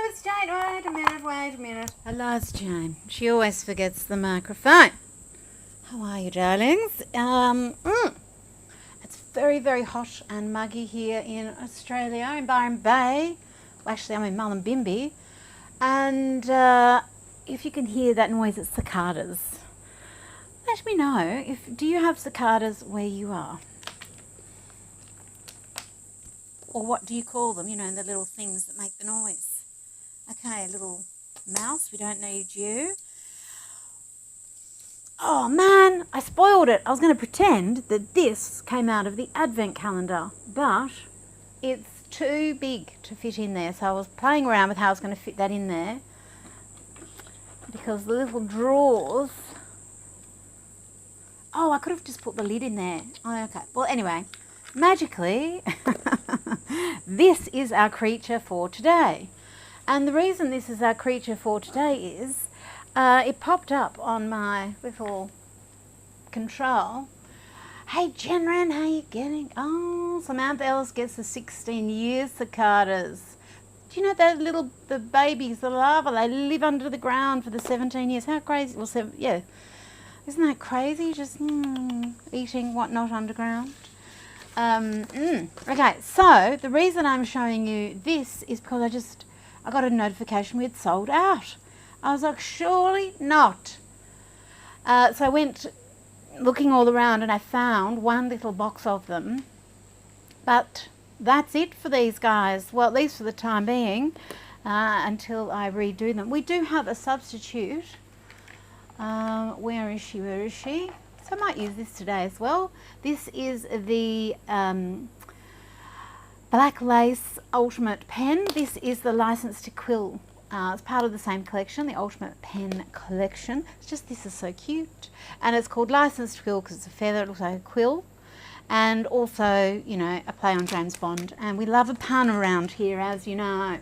it's Jane. Wait a minute. Hello, it's Jane. She always forgets the microphone. How are you, darlings? It's very, very hot and muggy here in Australia, in Byron Bay. Well, actually, I'm in Mullumbimby. And if you can hear that noise, it's cicadas. Let me know, do you have cicadas where you are? Or what do you call them? You know, the little things that make the noise. Okay, little mouse, we don't need you. Oh man, I spoiled it. I was going to pretend that this came out of the Advent calendar, but it's too big to fit in there. So I was playing around with how I was going to fit that in there, because the little drawers... Oh, I could have just put the lid in there. Oh, okay. Well, anyway, magically, this is our creature for today. And the reason this is our creature for today is it popped up on my little control. Hey, Jenren, how you getting? Oh, Samantha Ellis gets the 16 years cicadas. Do you know the babies, the larvae, they live under the ground for the 17 years. How crazy? Well, yeah. Isn't that crazy? Just eating whatnot underground. Okay, so the reason I'm showing you this is because I got a notification we had sold out. I was like, surely not. So I went looking all around and I found one little box of them. But that's it for these guys. Well, at least for the time being, until I redo them. We do have a substitute. Where is she? So I might use this today as well. This is the Black Lace Ultimate Pen. This is the License to Quill. It's part of the same collection, the Ultimate Pen collection. It's just, this is so cute. And it's called License to Quill because it's a feather, it looks like a quill. And also, you know, a play on James Bond. And we love a pun around here, as you know.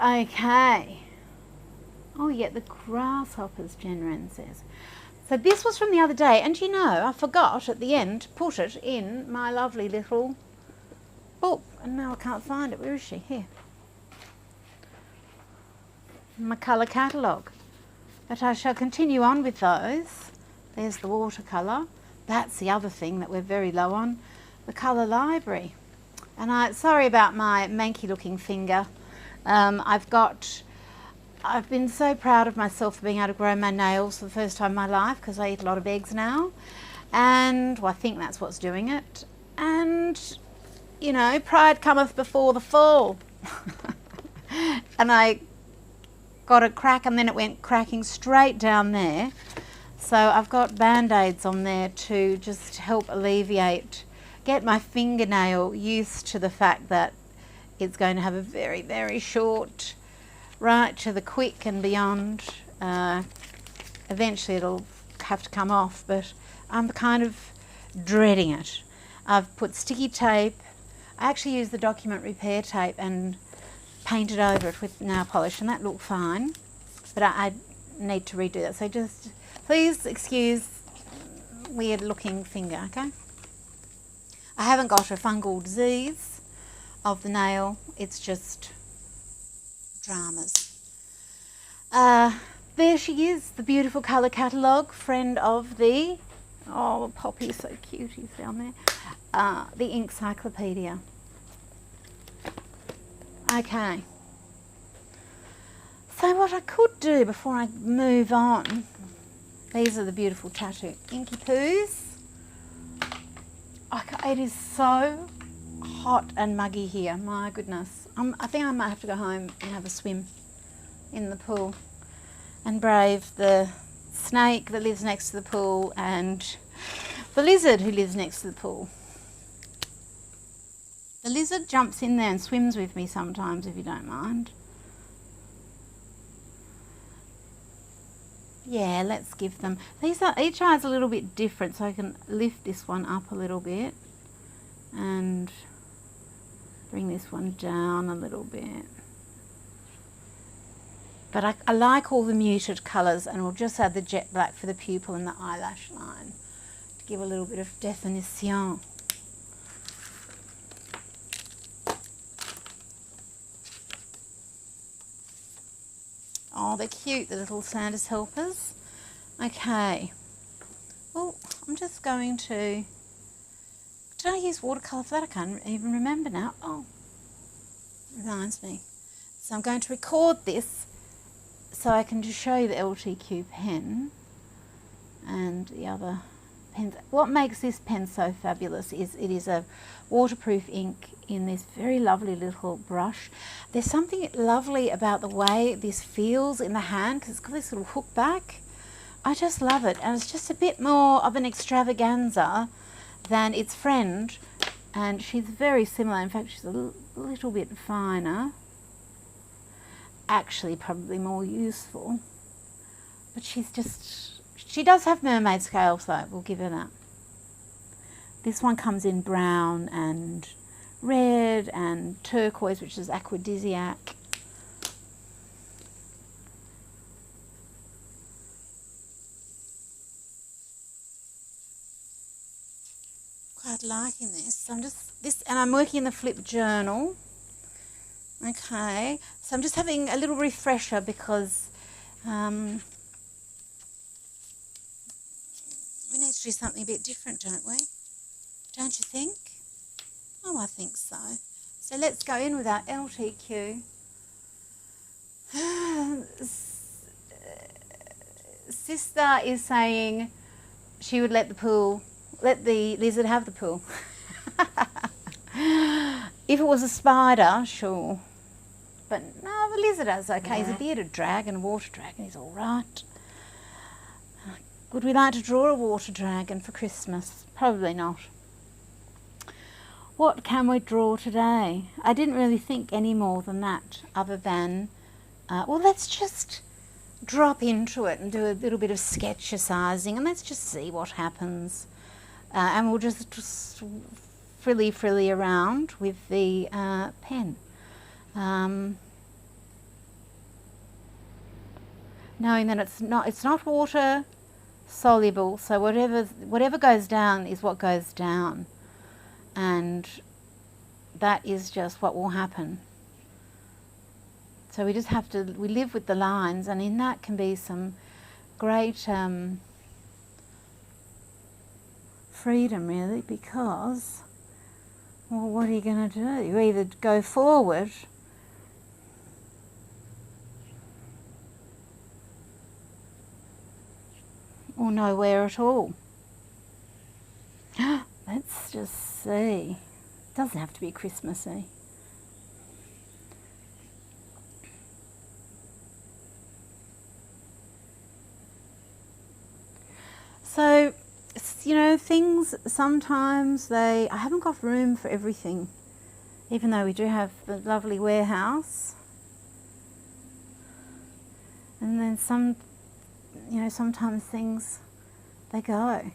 Okay. Oh, yeah, the grasshoppers, Jenren says. So this was from the other day, and you know, I forgot at the end to put it in my lovely little book, and now I can't find it. Where is she? Here. My colour catalogue. But I shall continue on with those. There's the watercolour. That's the other thing that we're very low on, the colour library. And sorry about my manky-looking finger. I've been so proud of myself for being able to grow my nails for the first time in my life, because I eat a lot of eggs now. And, well, I think that's what's doing it. And, you know, pride cometh before the fall. And I got a crack and then it went cracking straight down there. So I've got Band-Aids on there to just help alleviate, get my fingernail used to the fact that it's going to have a very, very short... right to the quick and beyond. Eventually it'll have to come off, but I'm kind of dreading it. I've put sticky tape. I actually used the document repair tape and painted over it with nail polish, and that looked fine, but I need to redo that. So just please excuse weird looking finger, okay? I haven't got a fungal disease of the nail, it's just dramas. There she is, the beautiful colour catalogue, friend of the... Oh, Poppy's so cute, he's down there. The INKcyclopedia. Okay. So what I could do before I move on, these are the beautiful tattoo Inky Poos. It is so hot and muggy here, my goodness. I think I might have to go home and have a swim in the pool and brave the snake that lives next to the pool and the lizard who lives next to the pool. The lizard jumps in there and swims with me sometimes, if you don't mind. Yeah, let's give them... each eye's a little bit different, so I can lift this one up a little bit and bring this one down a little bit. But I like all the muted colours, and we'll just add the jet black for the pupil and the eyelash line to give a little bit of definition. Oh, they're cute, the little Santa's helpers. Okay. Well, I'm just going to... Did I use watercolour for that? I can't even remember now. Oh, reminds me. So I'm going to record this so I can just show you the LTQ pen and the other pens. What makes this pen so fabulous is it is a waterproof ink in this very lovely little brush. There's something lovely about the way this feels in the hand because it's got this little hook back. I just love it, and it's just a bit more of an extravaganza than its friend, and she's very similar. In fact, she's a little bit finer, actually probably more useful, but she does have mermaid scales though, we'll give her that. This one comes in brown and red and turquoise, which is aphrodisiac. Quite liking this. And I'm working in the flip journal. Okay, so I'm just having a little refresher because we need to do something a bit different, don't we? Don't you think? Oh, I think so. So let's go in with our LTQ. Sister is saying she would let the lizard have the pool. If it was a spider, sure. But no, the lizard is okay. He's a bearded dragon, a water dragon. He's all right. Would we like to draw a water dragon for Christmas? Probably not. What can we draw today? I didn't really think any more than that, other than, well, let's just drop into it and do a little bit of sketchesizing, and let's just see what happens. And we'll just frilly around with the pen. Knowing that it's not water soluble, so whatever goes down is what goes down, and that is just what will happen. So we just have to live with the lines, and in that can be some great freedom, really, because, well, what are you going to do? You either go forward or nowhere at all. Let's just see. It doesn't have to be Christmassy. So, you know, things sometimes I haven't got room for everything, even though we do have the lovely warehouse. And then sometimes things, they go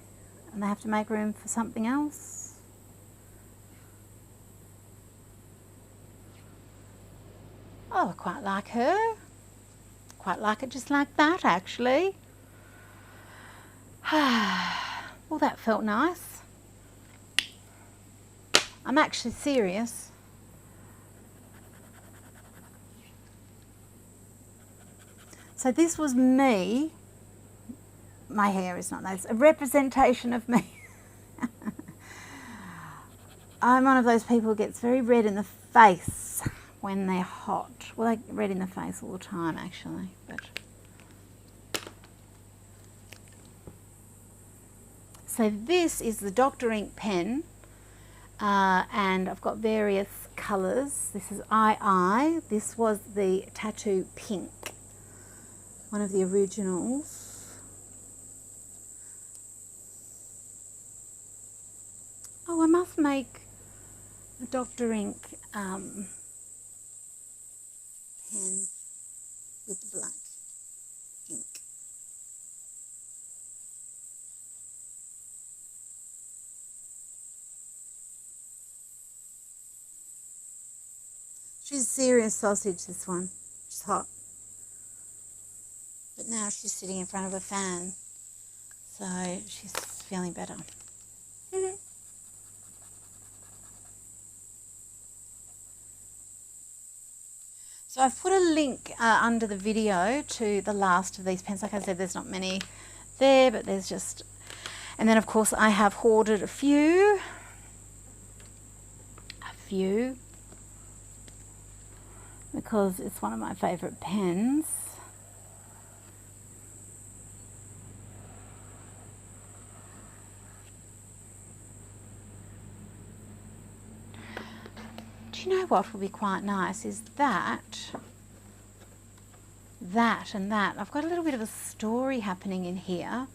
and they have to make room for something else. Oh, I quite like her. Quite like it just like that, actually. Well, that felt nice. I'm actually serious. So this was me. My hair is not nice. A representation of me. I'm one of those people who gets very red in the face when they're hot. Well, I get red in the face all the time, actually. But so this is the Dr. Ink pen, and I've got various colours. This is II. This was the Tattoo Pink, one of the originals. Oh, I must make a Dr. Ink pen with the black ink. She's serious sausage, this one. She's hot. But now she's sitting in front of a fan, so she's feeling better. So I've put a link under the video to the last of these pens. Like I said, there's not many there, but there's just... And then, of course, I have hoarded a few. Because it's one of my favourite pens. Do you know what will be quite nice is that and that. I've got a little bit of a story happening in here.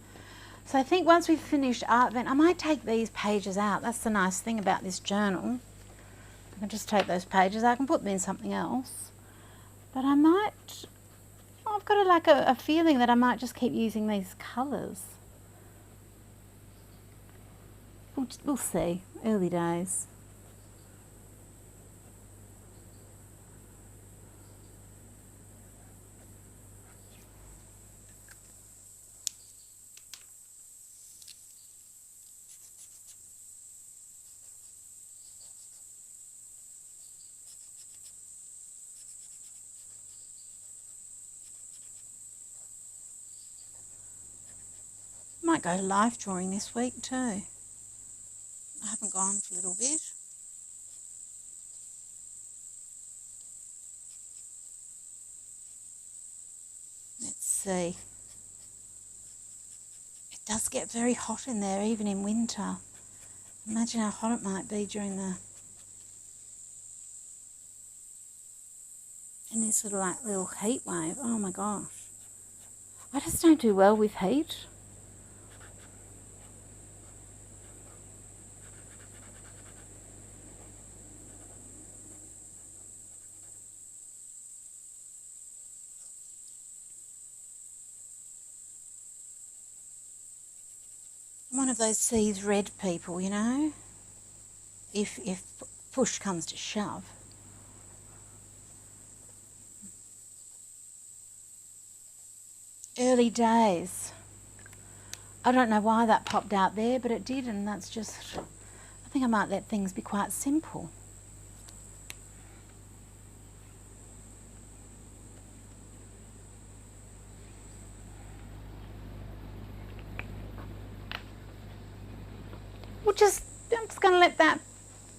So I think once we've finished Artvent, I might take these pages out. That's the nice thing about this journal. I can just take those pages. I can put them in something else. But I might, I've got a feeling that I might just keep using these colours. We'll see. Early days. Might go live drawing this week too. I haven't gone for a little bit. Let's see. It does get very hot in there even in winter. Imagine how hot it might be during in this little heat wave. Oh my gosh. I just don't do well with heat. I'm one of those sees red people, you know, if push comes to shove. Early days. I don't know why that popped out there, but it did, and that's just, I think I might let things be quite simple. I'm just going to let that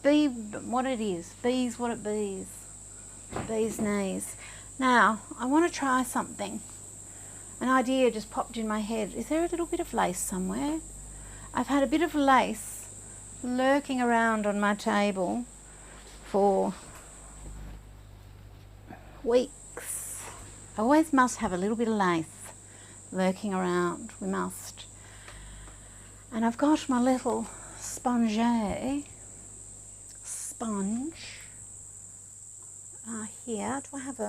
be what it is. Be's what it be's. Be's knees. Now, I want to try something. An idea just popped in my head. Is there a little bit of lace somewhere? I've had a bit of lace lurking around on my table for weeks. I always must have a little bit of lace lurking around. We must. And I've got my little sponge here. Do I have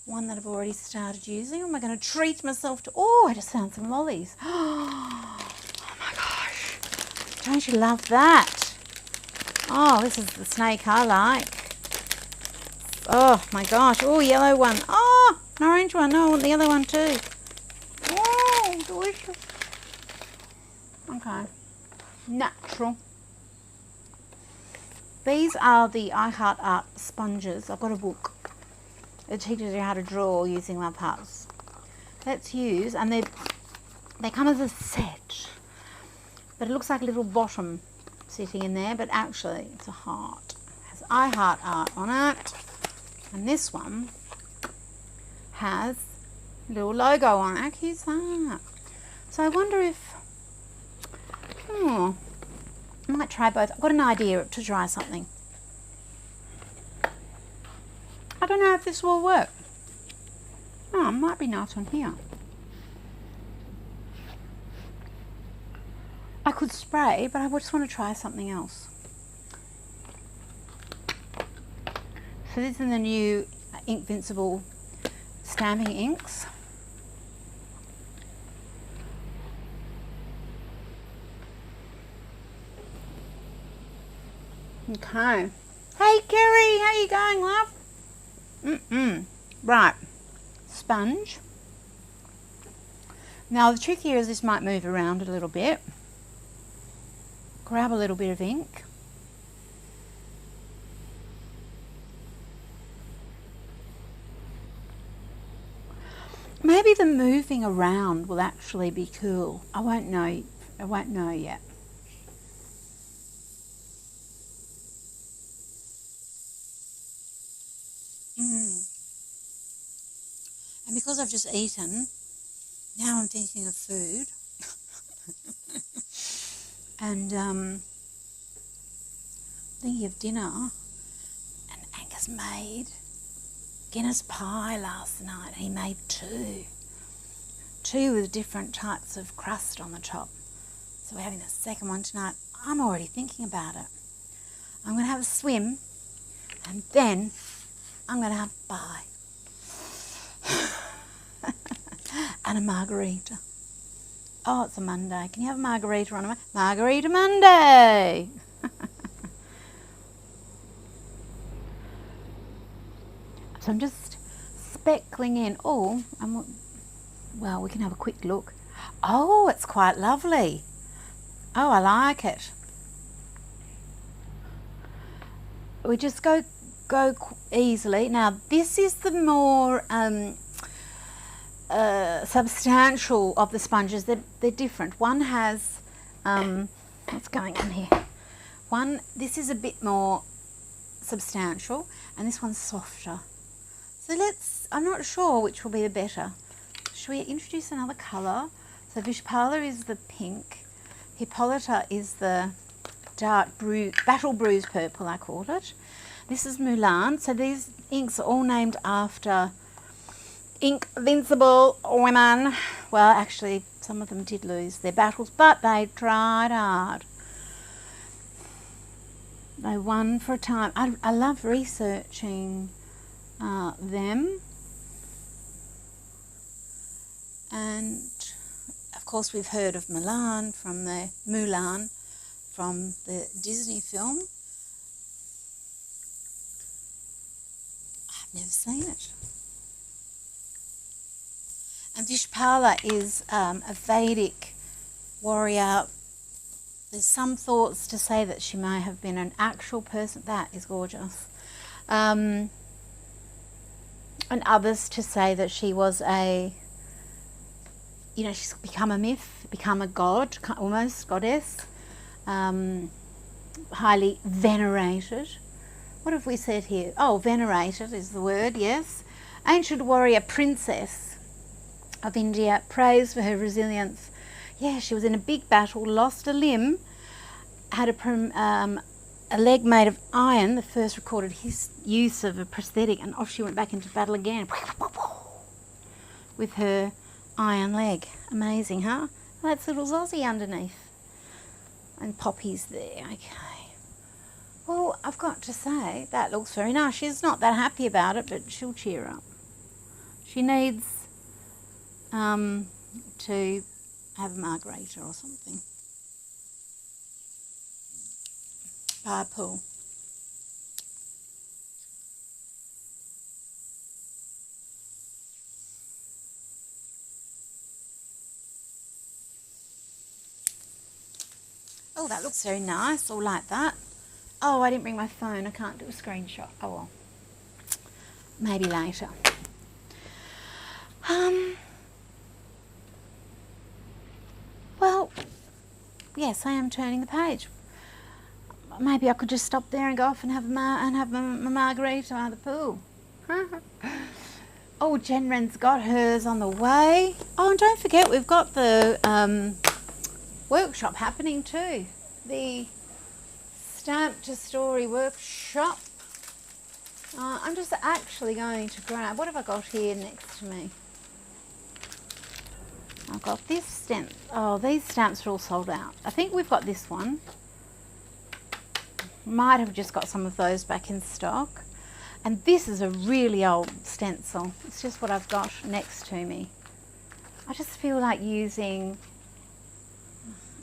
one that I've already started using? Or am I going to treat myself to... Oh, I just found some lollies. Oh my gosh. Don't you love that? Oh, this is the snake I like. Oh my gosh. Oh, yellow one. Oh, an orange one. No, I want the other one too. Oh, delicious. Okay. Natural. These are the I Heart Art sponges. I've got a book. It teaches you how to draw using my parts. Let's use, and they come as a set, but it looks like a little bottom sitting in there, but actually it's a heart. It has I Heart Art on it, and this one has a little logo on it. How cute's that? So I wonder if, I might try both. I've got an idea to try something. I don't know if this will work. Oh, it might be nice on here. I could spray, but I just want to try something else. So this is the new INKvincible stamping inks. Okay. Hey Kerry, how you going, love? Right. Sponge. Now the trick here is this might move around a little bit. Grab a little bit of ink. Maybe the moving around will actually be cool. I won't know. I won't know yet. And because I've just eaten, now I'm thinking of food. And thinking of dinner. And Angus made Guinness pie last night. He made two with different types of crust on the top. So we're having the second one tonight. I'm already thinking about it. I'm going to have a swim, and then I'm going to have a pie and a margarita. Oh, it's a Monday. Can you have a margarita on a Margarita Monday? So I'm just speckling in. Oh, well, we can have a quick look. Oh, it's quite lovely. Oh, I like it. We just go easily. Now, this is the more substantial of the sponges. They're different. One has, what's going on here? This is a bit more substantial, and this one's softer. So I'm not sure which will be the better. Should we introduce another colour? So Vishpala is the pink. Hippolyta is the dark battle bruise purple, I called it. This is Mulan. So these inks are all named after INKvincible women. Well, actually, some of them did lose their battles, but they tried hard. They won for a time. I love researching them. And of course we've heard of Mulan from the Disney film. I've never seen it. And Vishpala is a Vedic warrior. There's some thoughts to say that she may have been an actual person. That is gorgeous. And others to say that she was she's become a myth, become a god, almost goddess, highly venerated. What have we said here? Oh, venerated is the word, yes. Ancient warrior princess of India, praised for her resilience. Yeah, she was in a big battle, lost a limb, had a leg made of iron, the first recorded use of a prosthetic, and off she went back into battle again with her iron leg. Amazing, huh? Well, that's little Zozzy underneath. And Poppy's there, okay. Well, I've got to say, that looks very nice. She's not that happy about it, but she'll cheer up. She needs to have a margarita or something. Bye, Paul. Oh, that looks very nice, all like that. Oh, I didn't bring my phone. I can't do a screenshot. Oh, well. Maybe later. Well, yes, I am turning the page. Maybe I could just stop there and go off and have a margarita by the pool. Oh, Jen Wren's got hers on the way. Oh, and don't forget, we've got the workshop happening too. The Stamp to Story workshop. I'm just actually going to grab, what have I got here next to me? I've got this stamp. Oh, these stamps are all sold out. I think we've got this one. Might have just got some of those back in stock. And this is a really old stencil. It's just what I've got next to me. I just feel like using,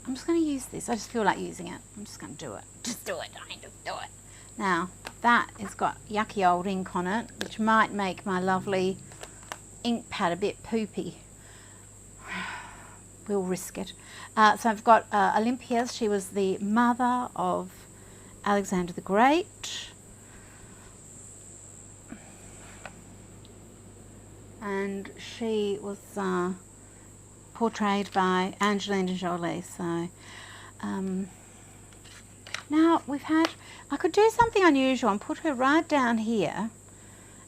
I'm just going to use this. I just feel like using it. I'm just going to do it. Just do it. Just do it. Now, that has got yucky old ink on it, which might make my lovely ink pad a bit poopy. We'll risk it. So I've got Olympia. She was the mother of Alexander the Great. and she was portrayed by Angelina Jolie. So now I could do something unusual and put her right down here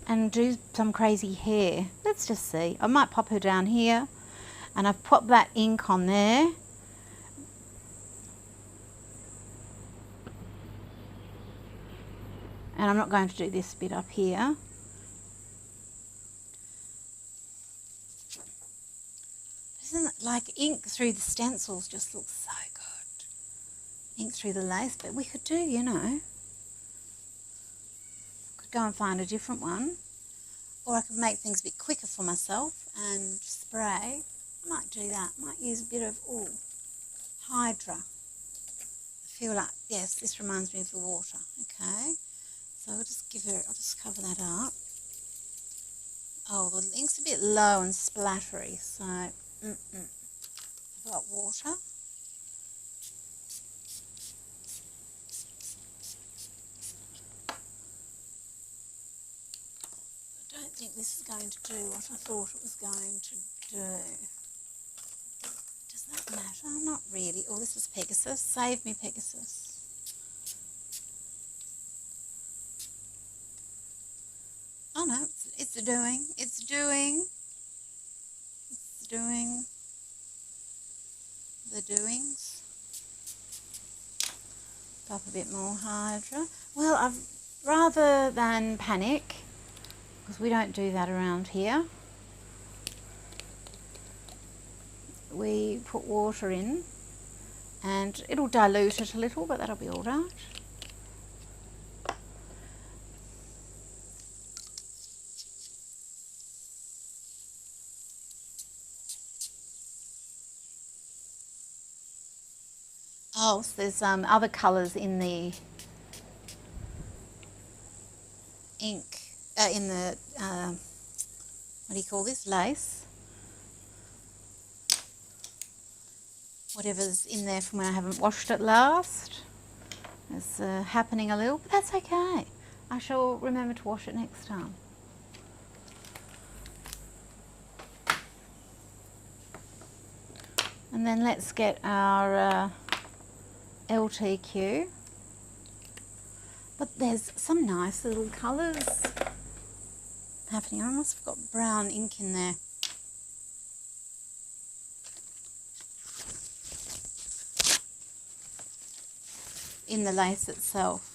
and do some crazy hair. Let's just see. I might pop her down here, and I've popped that ink on there. And I'm not going to do this bit up here. Isn't it like ink through the stencils just looks so good. Ink through the lace, but we could do, you know, could go and find a different one. Or I could make things a bit quicker for myself and spray. I might do that. I might use a bit of, Hydra. I feel like, yes, this reminds me of the water. Okay, so I'll just cover that up. Oh, the ink's a bit low and splattery, so I've got water. I don't think this is going to do what I thought it was going to do. Does that matter? Not really. Oh, this is Pegasus. Save me, Pegasus. Oh no, it's doing the doings. Pop a bit more Hydra. Well, rather than panic, because we don't do that around here, we put water in and it'll dilute it a little, but that'll be all right. Oh, so there's other colours in the ink, in the, what do you call this, lace? Whatever's in there from when I haven't washed it last. It's happening a little, but that's okay. I shall remember to wash it next time. And then let's get our LTQ. But there's some nice little colours happening. I must have got brown ink in there. In the lace itself.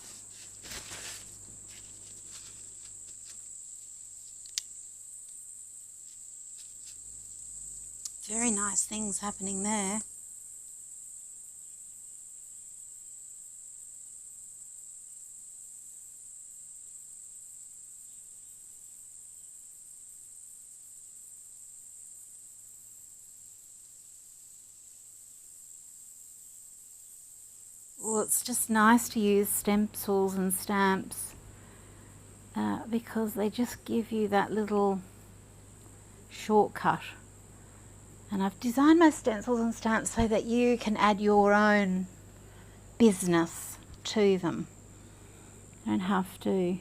Very nice things happening there. Well, it's just nice to use stencils and stamps because they just give you that little shortcut. And I've designed my stencils and stamps so that you can add your own business to them. You don't have to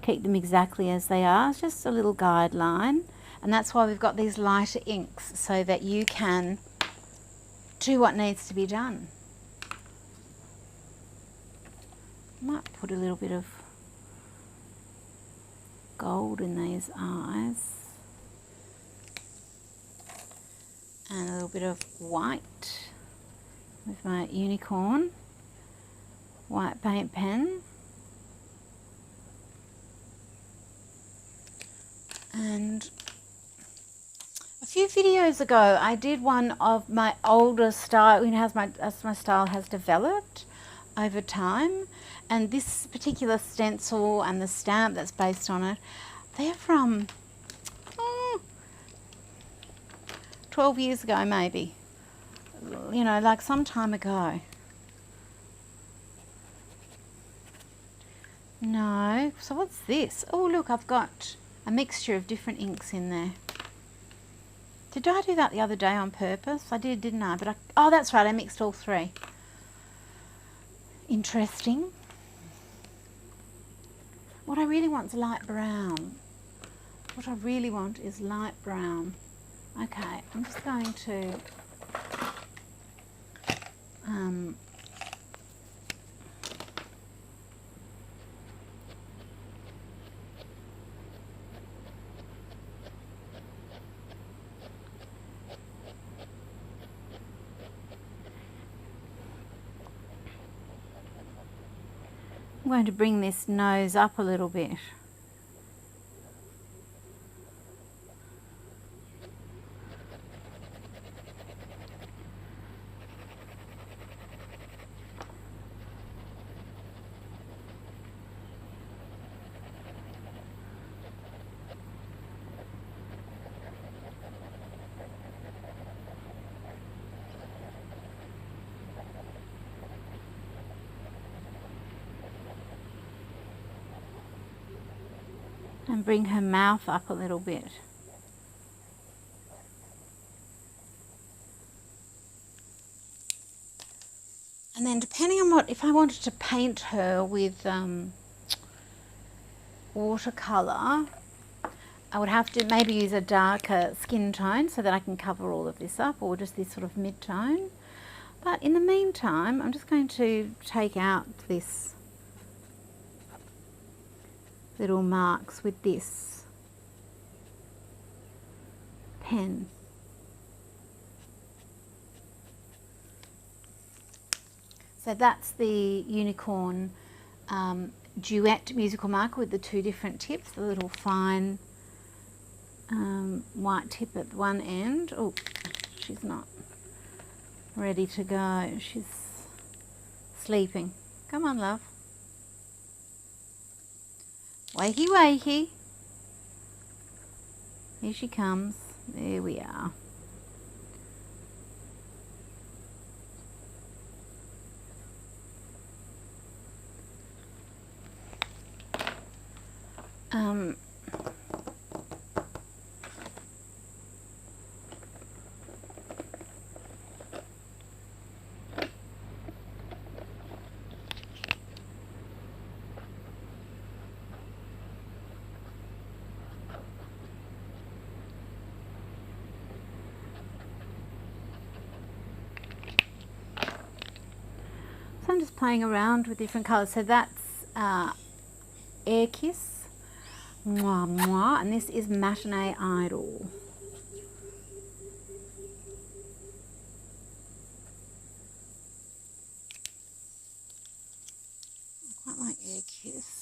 keep them exactly as they are. It's just a little guideline. And that's why we've got these lighter inks, so that you can do what needs to be done. Might put a little bit of gold in these eyes. And a little bit of white with my unicorn white paint pen. And a few videos ago I did one of my older style, you know, as my style has developed over time, and this particular stencil and the stamp that's based on it, they're from 12 years ago maybe, you know, like some time ago. No, so what's this? Oh look, I've got a mixture of different inks in there. Did I do that the other day on purpose? I did, didn't I? But oh, that's right, I mixed all three. Interesting. What I really want is light brown. What I really want is light brown. Okay, I'm just going to I'm going to bring this nose up a little bit. And bring her mouth up a little bit. And then depending on what, if I wanted to paint her with watercolour, I would have to maybe use a darker skin tone so that I can cover all of this up, or just this sort of mid-tone. But in the meantime, I'm just going to take out this little marks with this pen. So that's the unicorn duet musical marker with the two different tips, the little fine white tip at one end. Oh, she's not ready to go. She's sleeping. Come on, love. Wakey, wakey. Here she comes. There we are. So I'm just playing around with different colours. So that's Air Kiss, Mwah Mwah, and this is Matinee Idol. I quite like Air Kiss.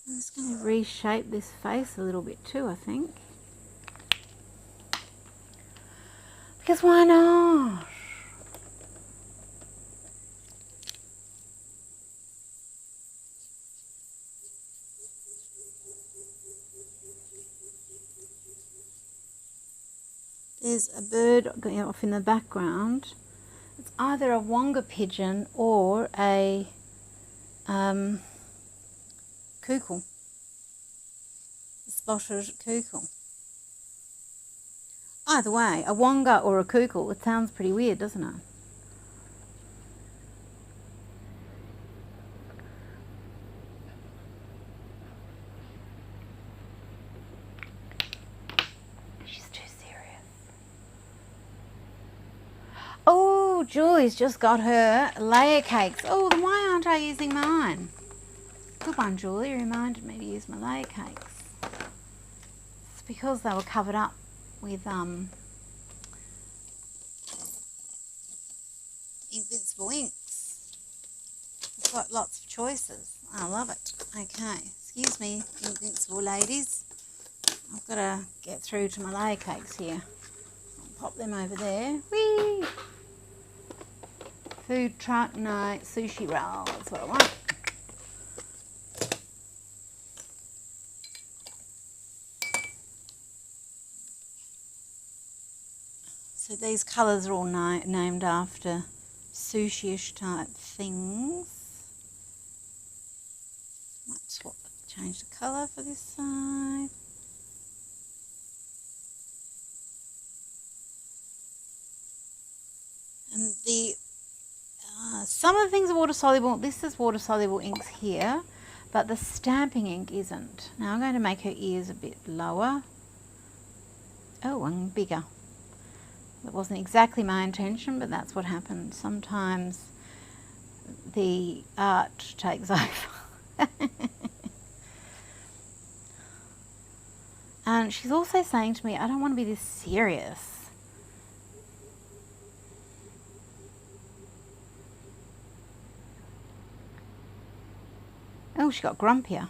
I'm just going to reshape this face a little bit too, I think. Because why not? There's a bird going off in the background. It's either a wonga pigeon or a kukul, a spotted kukul. Either way, a wonga or a kukul, it sounds pretty weird, doesn't it? She's too serious. Oh, Julie's just got her layer cakes. Oh, then why aren't I using mine? Good one, Julie. You reminded me to use my layer cakes. It's because they were covered up with INKvincible inks. I've got lots of choices. I love it. Okay, excuse me, INKvincible ladies. I've got to get through to my layer cakes here. I'll pop them over there. Whee! Food truck, no, sushi roll. That's what I want. So these colours are all named after sushi-ish type things. Might change the colour for this side. And some of the things are water soluble. This is water soluble inks here, but the stamping ink isn't. Now I'm going to make her ears a bit lower. Oh, and bigger. That wasn't exactly my intention, but that's what happened. Sometimes the art takes over. And she's also saying to me, I don't want to be this serious. Oh, she got grumpier.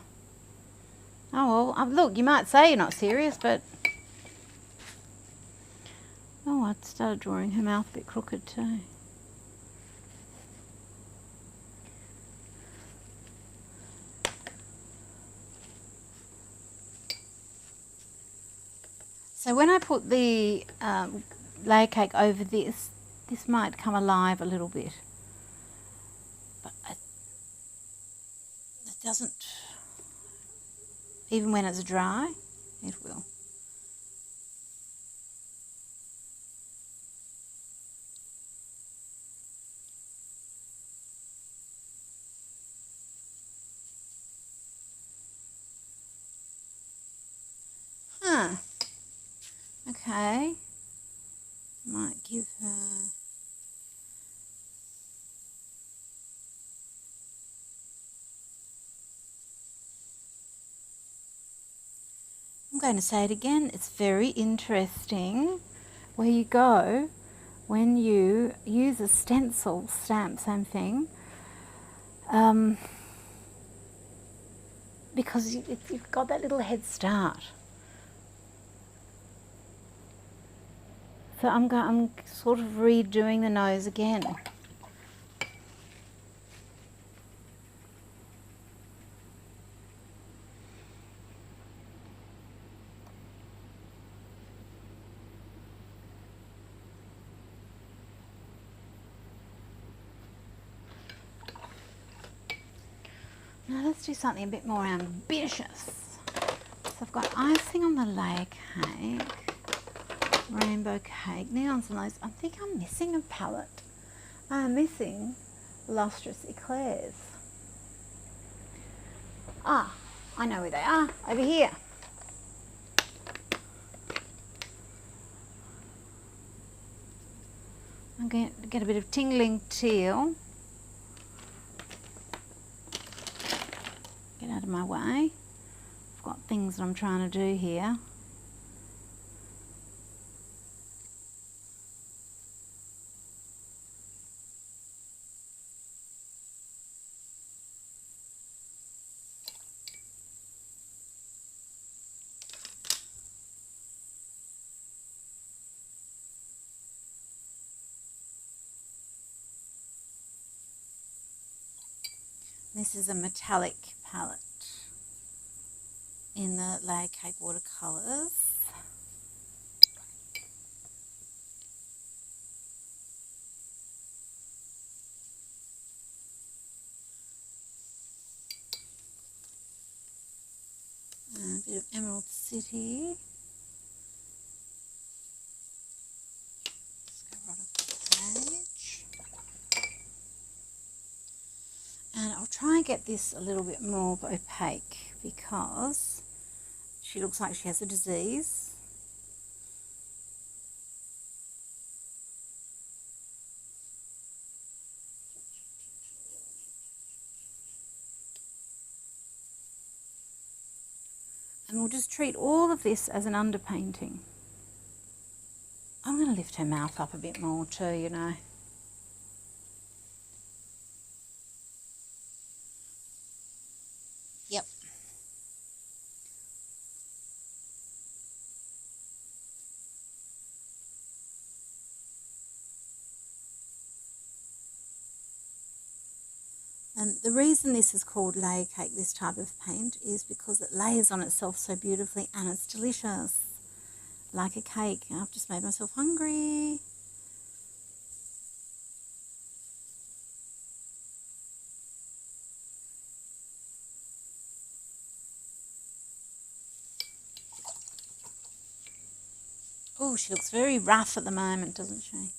Oh, well, look, you might say you're not serious, but... Oh, I started drawing her mouth a bit crooked too. So when I put the layer cake over this, this might come alive a little bit. But it doesn't, even when it's dry, it will. Huh. Okay. Might give her... I'm going to say it again. It's very interesting where you go when you use a stencil stamp, same thing, because you've got that little head start. So I'm sort of redoing the nose again. Now let's do something a bit more ambitious. So I've got icing on the layer cake, rainbow cake, neons and those. I think I'm missing a palette. I'm missing lustrous eclairs. Ah, I know where they are, over here. I'm going to get a bit of tingling teal. Get out of my way. I've got things that I'm trying to do here. This is a metallic palette in the layer cake watercolours. A bit of Emerald City. Let's go right off the page. And I'll try and get this a little bit more opaque because she looks like she has a disease. And we'll just treat all of this as an underpainting. I'm going to lift her mouth up a bit more too, you know. Yep. And the reason this is called layer cake, this type of paint, is because it layers on itself so beautifully and it's delicious. like a cake. I've just made myself hungry. Oh, she looks very rough at the moment, doesn't she?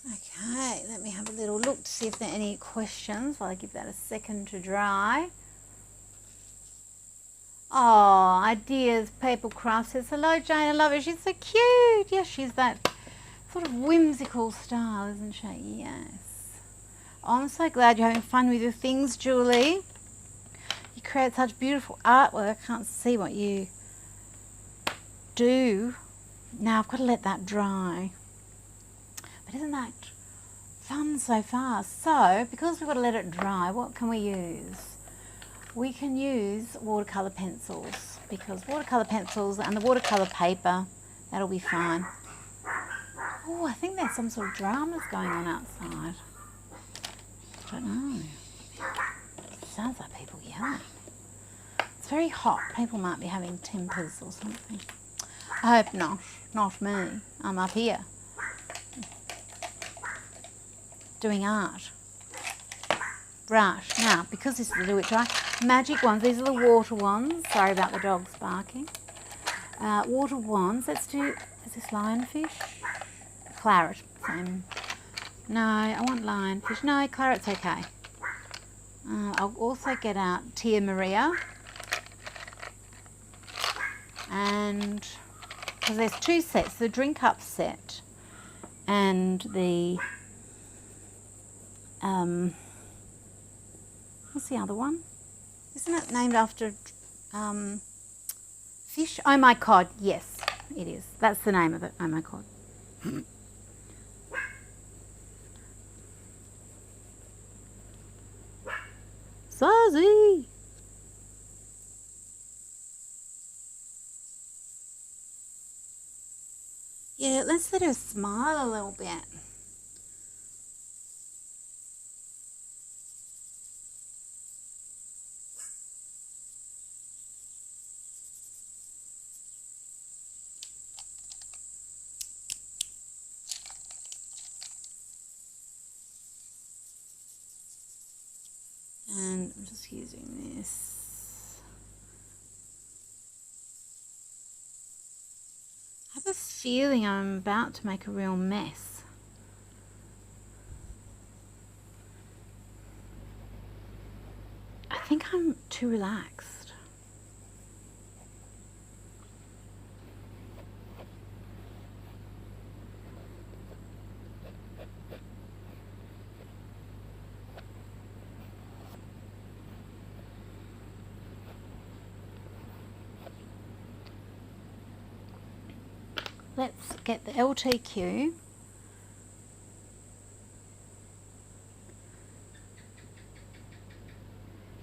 Okay, let me have a little look to see if there are any questions while I give that a second to dry. Oh, Ideas Paper Craft says, hello Jane, I love her. She's so cute. Yes, she's that sort of whimsical style, isn't she? Yes. Oh, I'm so glad you're having fun with your things, Julie. You create such beautiful artwork. I can't see what you do. Now I've got to let that dry. But isn't that fun so far? So, because we've got to let it dry, what can we use? We can use watercolour pencils, because watercolour pencils and the watercolour paper, that'll be fine. Oh, I think there's some sort of dramas going on outside. I don't know. Sounds like people yelling. It's very hot. People might be having tempers or something. I hope not. Not me. I'm up here doing art. Brush. Now, because this is a little bit dry, magic wands. These are the water wands. Sorry about the dogs barking. Water wands. Let's do, is this lionfish? Claret. Same. No, I want lionfish. No, claret's okay. I'll also get out Tia Maria. And, because there's two sets, the drink up set and the, what's the other one? Isn't it named after fish? Oh my cod, yes, it is. That's the name of it, oh my cod. Sazi! Yeah, let's let her smile a little bit. And I'm just using this. I have a feeling I'm about to make a real mess. I think I'm too relaxed. Let's get the LTQ.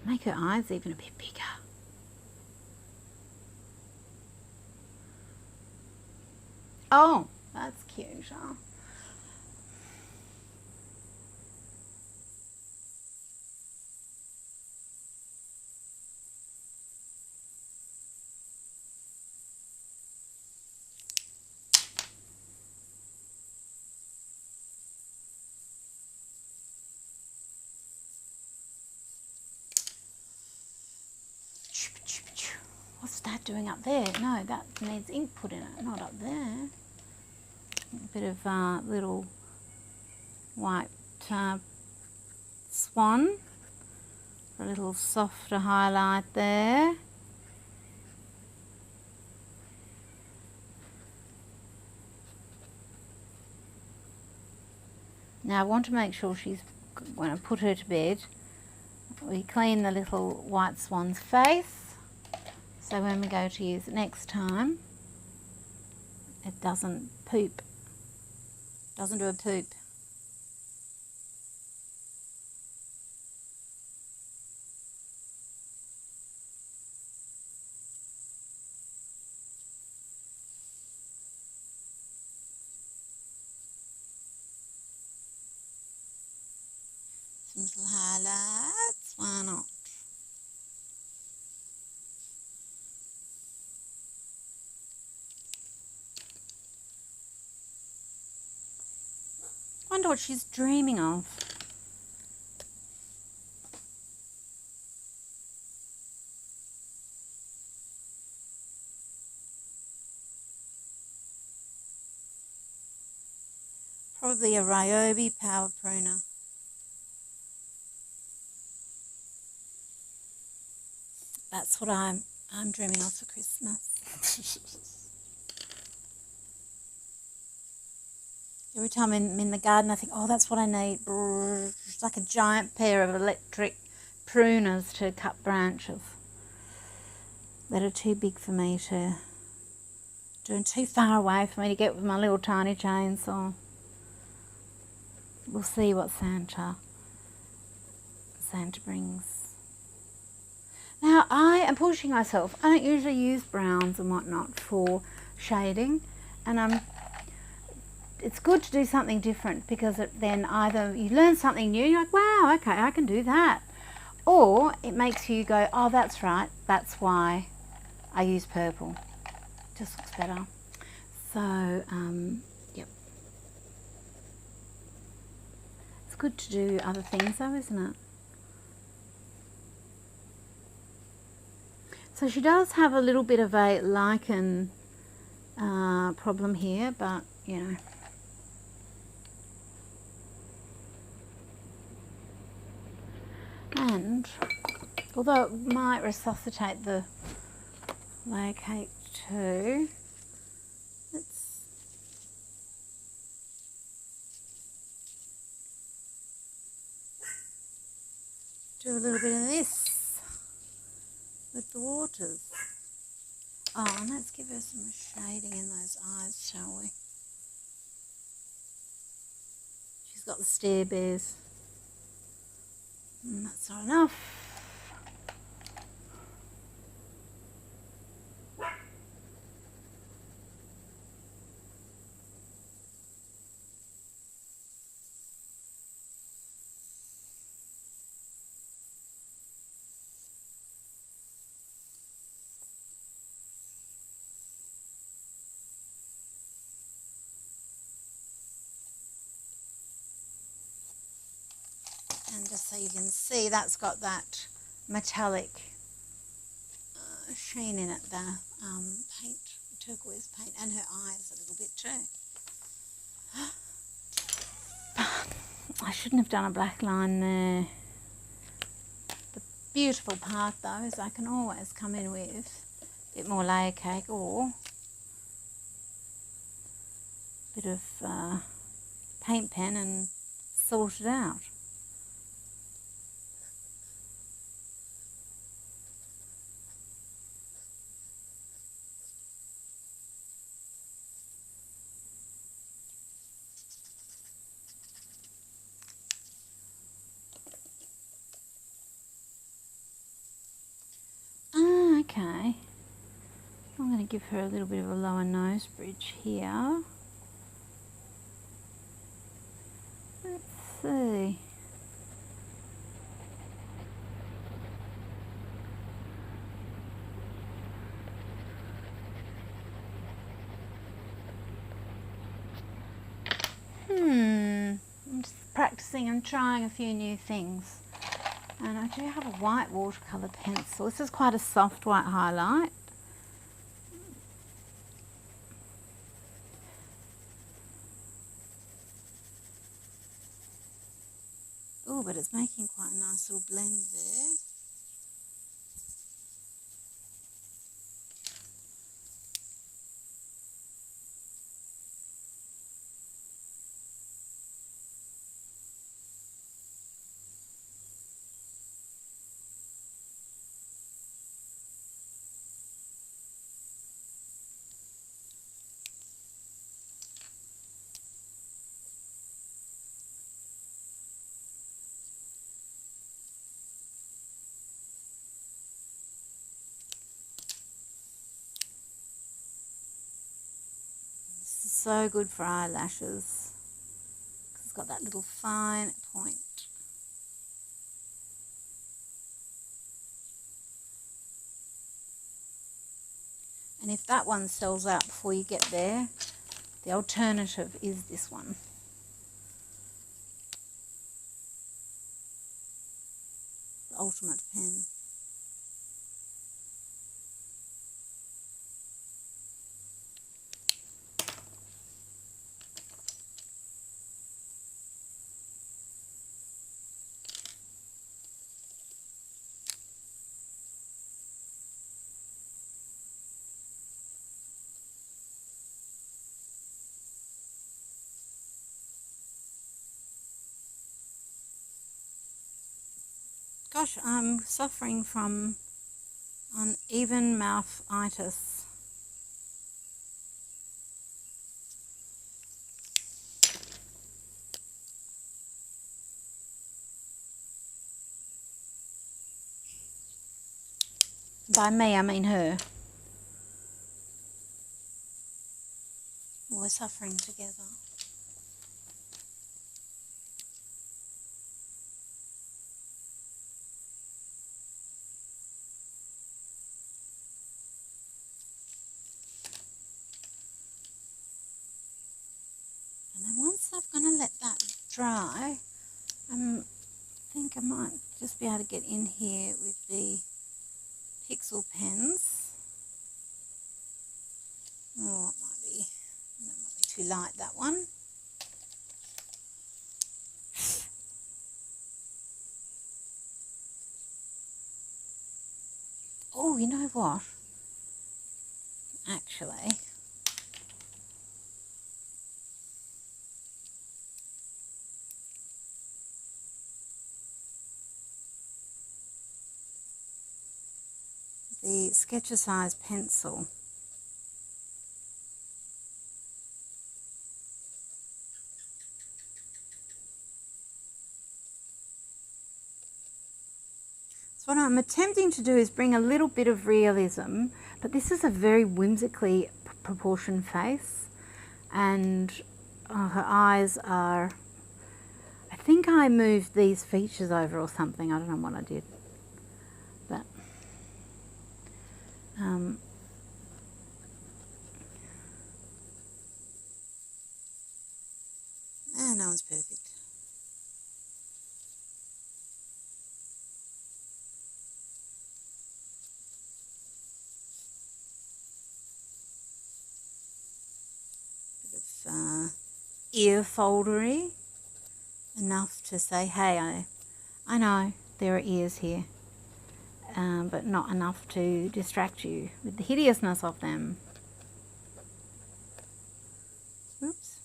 Make her eyes even a bit bigger. Oh, that's cute, huh? What's that doing up there? No, that needs ink put in it, not up there. A bit of little white swan for a little softer highlight there. Now I want to make sure she's, when I put her to bed, we clean the little white swan's face. So when we go to use it next time, it doesn't poop. Doesn't do a poop. Some little highlights, why not? Wonder what she's dreaming of. Probably a Ryobi power pruner. That's what I'm dreaming of for Christmas. Every time I'm in the garden, I think, oh, that's what I need. It's like a giant pair of electric pruners to cut branches that are too big for me to do and too far away for me to get with my little tiny chainsaw. We'll see what Santa brings. Now, I am pushing myself. I don't usually use browns and whatnot for shading, and it's good to do something different, because then either you learn something new, you're like, wow, okay, I can do that, or it makes you go, oh, that's right, that's why I use purple. It just looks better. So, yep. It's good to do other things though, isn't it? So she does have a little bit of a lichen problem here, but, you know. And although it might resuscitate the layer cake too, let's do a little bit of this with the waters. Oh, and let's give her some shading in those eyes, shall we? She's got the stare bears. That's not enough. And just so you can see, that's got that metallic sheen in it, the paint, turquoise paint, and her eyes a little bit too. I shouldn't have done a black line there. The beautiful part though is I can always come in with a bit more layer cake or a bit of paint pen and sort it out. Okay, I'm going to give her a little bit of a lower nose bridge here. Let's see. I'm just practicing and trying a few new things. And I do have a white watercolour pencil. This is quite a soft white highlight. Oh, but it's making quite a nice little blend there. so good for eyelashes. It's got that little fine point. And if that one sells out before you get there, the alternative is this one. The ultimate pen. Gosh, I'm suffering from uneven mouth-itis. By me, I mean her. We're suffering together. And then once I've going to let that dry, I think I might just be able to get in here with the pixel pens. Oh, that might be too light, that one. Oh, you know what? Actually, the Sketcher size pencil. So what I'm attempting to do is bring a little bit of realism, but this is a very whimsically proportioned face, and her eyes are, I think I moved these features over or something. I don't know what I did, but no one's perfect. Bit of ear foldery, enough to say, hey, I know there are ears here, but not enough to distract you with the hideousness of them. Oops.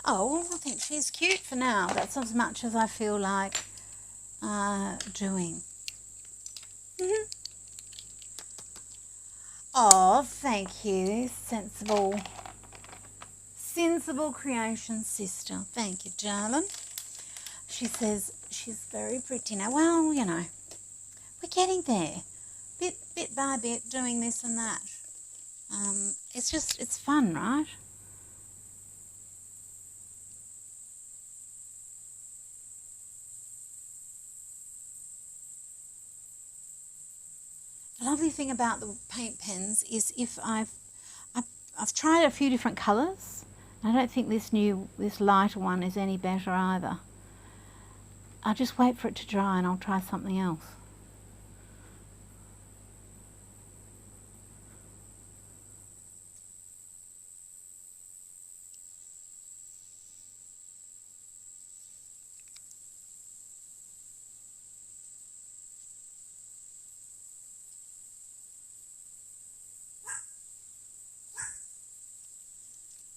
Oh, I think she's cute for now. That's as much as I feel like doing. Oh, thank you, sensible creation sister. Thank you, darling. She says she's very pretty now. Well, you know, we're getting there, bit by bit, doing this and that. It's fun, right? The lovely thing about the paint pens is if I've tried a few different colours. I don't think this lighter one is any better either. I'll just wait for it to dry and I'll try something else.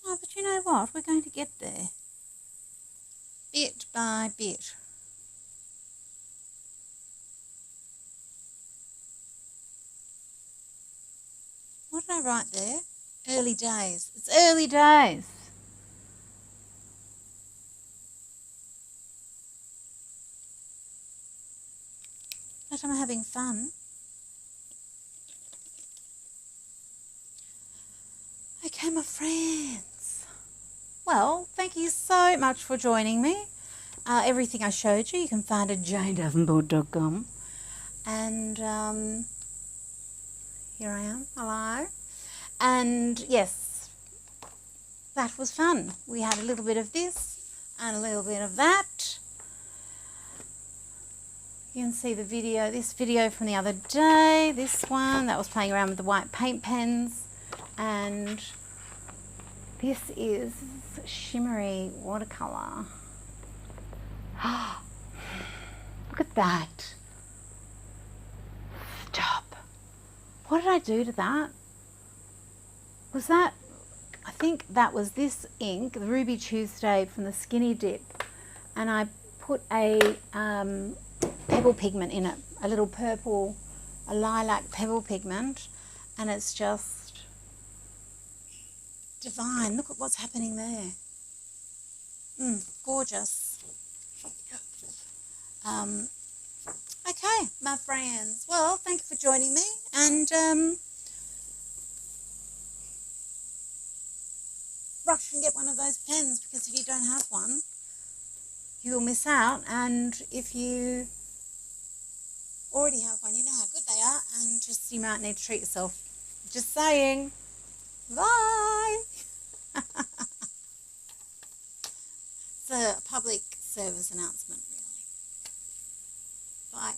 Oh, but you know what? We're going to get there. Bit by bit. What did I write there? Early days. It's early days. But I'm having fun. Okay, my friends. Well, thank you so much for joining me. Everything I showed you, you can find at janedavenport.com. And here I am. Hello. And yes, that was fun. We had a little bit of this and a little bit of that. You can see the video, this video from the other day, this one that was playing around with the white paint pens, and this is shimmery watercolour. Look at that. Stop. What did I do to that? Was that, I think that was this ink, the Ruby Tuesday from the Skinny Dip, and I put a pebble pigment in it, a little purple, a lilac pebble pigment, and it's just divine. Look at what's happening there. Gorgeous. Okay, my friends. Well, thank you for joining me, and rush and get one of those pens, because if you don't have one, you will miss out. And if you already have one, you know how good they are, and just you might need to treat yourself. Just saying. Bye. It's a public service announcement, really. Bye.